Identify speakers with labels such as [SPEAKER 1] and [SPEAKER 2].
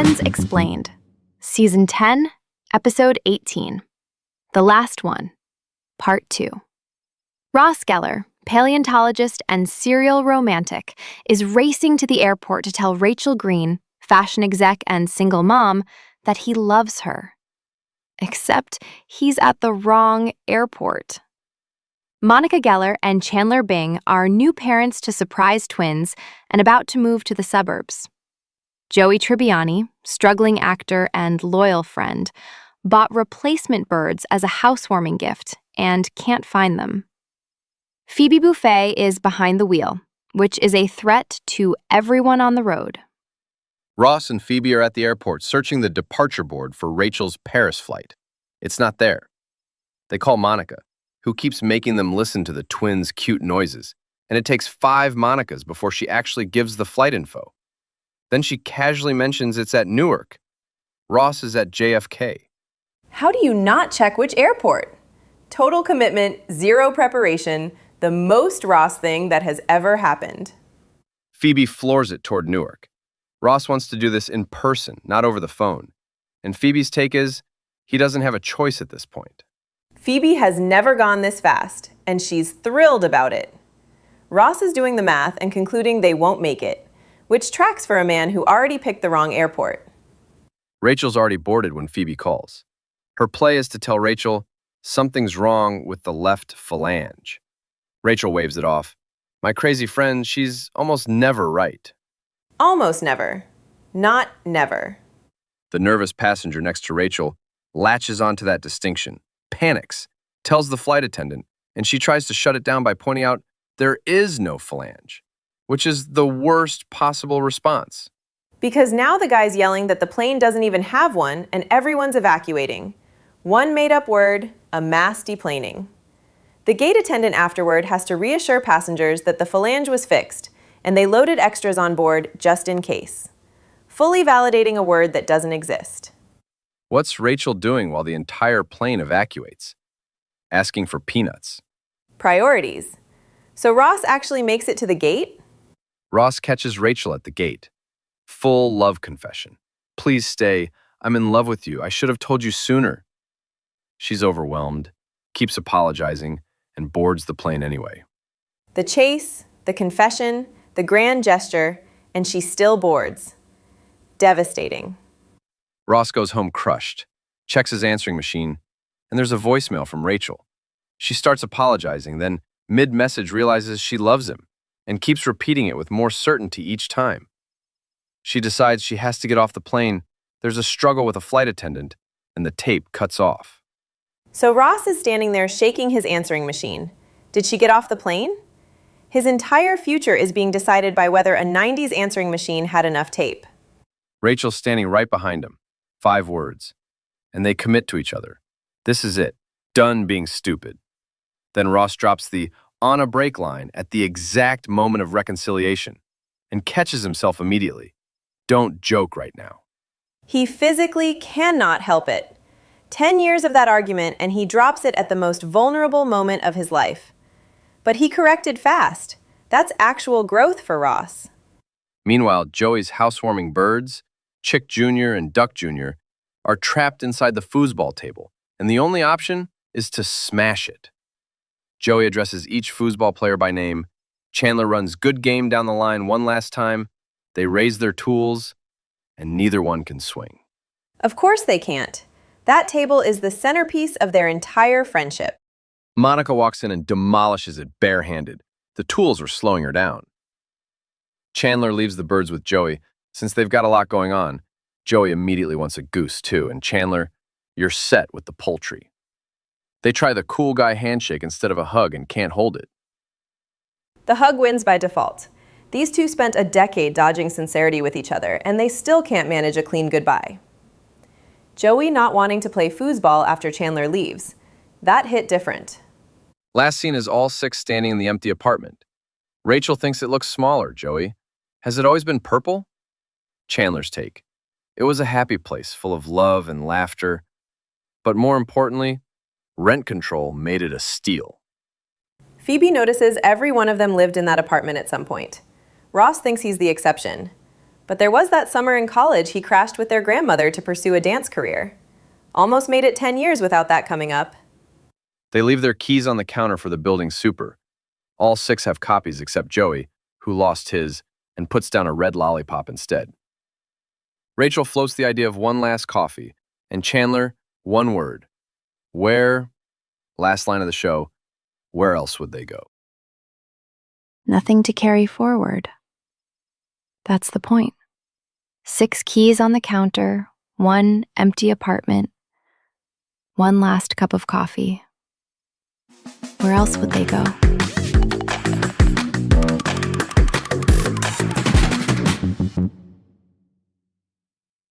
[SPEAKER 1] Reluctance Explained, Season 10, Episode 18, The Last One, Part 2. Ross Geller, paleontologist and serial romantic, is racing to the airport to tell Rachel Green, fashion exec and single mom, that he loves her. Except he's at the wrong airport. Monica Geller and Chandler Bing are new parents to surprise twins and about to move to the suburbs. Joey Tribbiani, struggling actor and loyal friend, bought replacement birds as a housewarming gift and can't find them. Phoebe Buffay is behind the wheel, which is a threat to everyone on the road.
[SPEAKER 2] Ross and Phoebe are at the airport searching the departure board for Rachel's Paris flight. It's not there. They call Monica, who keeps making them listen to the twins' cute noises, and it takes 5 Monicas before she actually gives the flight info. Then she casually mentions it's at Newark. Ross is at JFK.
[SPEAKER 3] How do you not check which airport? Total commitment, zero preparation, the most Ross thing that has ever happened.
[SPEAKER 2] Phoebe floors it toward Newark. Ross wants to do this in person, not over the phone. And Phoebe's take is, he doesn't have a choice at this point.
[SPEAKER 3] Phoebe has never gone this fast, and she's thrilled about it. Ross is doing the math and concluding they won't make it, which tracks for a man who already picked the wrong airport.
[SPEAKER 2] Rachel's already boarded when Phoebe calls. Her play is to tell Rachel something's wrong with the left phalange. Rachel waves it off. My crazy friend, she's almost never right.
[SPEAKER 3] Almost never. Not never.
[SPEAKER 2] The nervous passenger next to Rachel latches onto that distinction, panics, tells the flight attendant, and she tries to shut it down by pointing out there is no phalange, which is the worst possible response.
[SPEAKER 3] Because now the guy's yelling that the plane doesn't even have one and everyone's evacuating. One made-up word, a mass deplaning. The gate attendant afterward has to reassure passengers that the phalange was fixed, and they loaded extras on board just in case, fully validating a word that doesn't exist.
[SPEAKER 2] What's Rachel doing while the entire plane evacuates? Asking for peanuts.
[SPEAKER 3] Priorities. So Ross actually makes it to the gate?
[SPEAKER 2] Ross catches Rachel at the gate. Full love confession. Please stay. I'm in love with you. I should have told you sooner. She's overwhelmed, keeps apologizing, and boards the plane anyway.
[SPEAKER 3] The chase, the confession, the grand gesture, and she still boards. Devastating.
[SPEAKER 2] Ross goes home crushed, checks his answering machine, and there's a voicemail from Rachel. She starts apologizing, then mid-message realizes she loves him and keeps repeating it with more certainty each time. She decides she has to get off the plane. There's a struggle with a flight attendant, and the tape cuts off.
[SPEAKER 3] So Ross is standing there shaking his answering machine. Did she get off the plane? His entire future is being decided by whether a 90s answering machine had enough tape.
[SPEAKER 2] Rachel's standing right behind him. 5 words. And they commit to each other. This is it. Done being stupid. Then Ross drops the on a break line at the exact moment of reconciliation and catches himself immediately. Don't joke right now.
[SPEAKER 3] He physically cannot help it. 10 years of that argument and he drops it at the most vulnerable moment of his life. But he corrected fast. That's actual growth for Ross.
[SPEAKER 2] Meanwhile, Joey's housewarming birds, Chick Jr. and Duck Jr., are trapped inside the foosball table, and the only option is to smash it. Joey addresses each foosball player by name. Chandler runs good game down the line one last time. They raise their tools, and neither one can swing.
[SPEAKER 3] Of course they can't. That table is the centerpiece of their entire friendship.
[SPEAKER 2] Monica walks in and demolishes it barehanded. The tools were slowing her down. Chandler leaves the birds with Joey. Since they've got a lot going on, Joey immediately wants a goose too, and Chandler, you're set with the poultry. They try the cool guy handshake instead of a hug and can't hold it.
[SPEAKER 3] The hug wins by default. These two spent a decade dodging sincerity with each other, and they still can't manage a clean goodbye. Joey not wanting to play foosball after Chandler leaves. That hit different.
[SPEAKER 2] Last scene is all 6 standing in the empty apartment. Rachel thinks it looks smaller, Joey. Has it always been purple? Chandler's take. It was a happy place full of love and laughter. But more importantly, rent control made it a steal.
[SPEAKER 3] Phoebe notices every one of them lived in that apartment at some point. Ross thinks he's the exception. But there was that summer in college he crashed with their grandmother to pursue a dance career. Almost made it 10 years without that coming up.
[SPEAKER 2] They leave their keys on the counter for the building super. All 6 have copies except Joey, who lost his and puts down a red lollipop instead. Rachel floats the idea of one last coffee, and Chandler, one word. Where, last line of the show, where else would they go?
[SPEAKER 1] Nothing to carry forward. That's the point. 6 keys on the counter, 1 empty apartment, 1 last cup of coffee. Where else would they go?